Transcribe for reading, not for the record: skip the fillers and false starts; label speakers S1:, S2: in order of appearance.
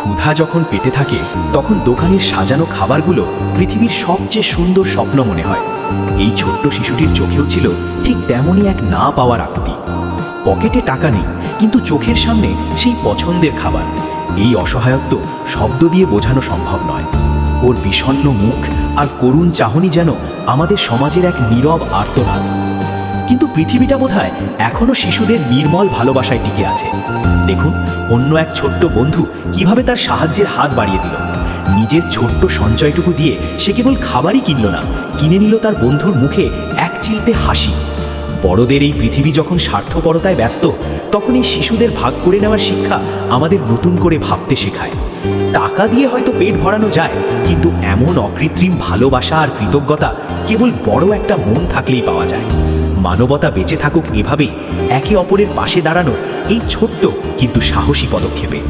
S1: ক্ষুধা যখন পেটে থাকে তখন দোকানের সাজানো খাবারগুলো পৃথিবীর সবচেয়ে সুন্দর স্বপ্ন মনে হয়। এই ছোট্ট শিশুটির চোখেও ছিল ঠিক তেমনই এক না পাওয়ার আকুতি। পকেটে টাকা নেই, কিন্তু চোখের সামনে সেই পছন্দের খাবার। এই অসহায়ত্ব শব্দ দিয়ে বোঝানো সম্ভব নয়। ওর বিষণ্ণ মুখ আর করুণ চাহনি যেন আমাদের সমাজের এক নীরব আর্তনাদ। কিন্তু পৃথিবীটা বোধহয় এখনো শিশুদের নির্মল ভালোবাসায় টিকে আছে। দেখুন, অন্য এক ছোট্ট বন্ধু কিভাবে তার সাহায্যের হাত বাড়িয়ে দিল। নিজের ছোট্ট সঞ্চয়টুকু দিয়ে সে কেবল খাবারই কিনল না, কিনে নিল তার বন্ধুর মুখে এক চিলতে হাসি। বড়দের এই পৃথিবী যখন স্বার্থপরতায় ব্যস্ত, তখন এই শিশুদের ভাগ করে নেওয়ার শিক্ষা আমাদের নতুন করে ভাবতে শেখায়। টাকা দিয়ে হয়তো পেট ভরানো যায়, কিন্তু এমন অকৃত্রিম ভালোবাসা আর কৃতজ্ঞতা কেবল বড় একটা মন থাকলেই পাওয়া যায়। মানবতা বেঁচে থাকুক এভাবেই, একে অপরের পাশে দাঁড়ানোর এই ছোট্ট কিন্তু সাহসী পদক্ষেপে।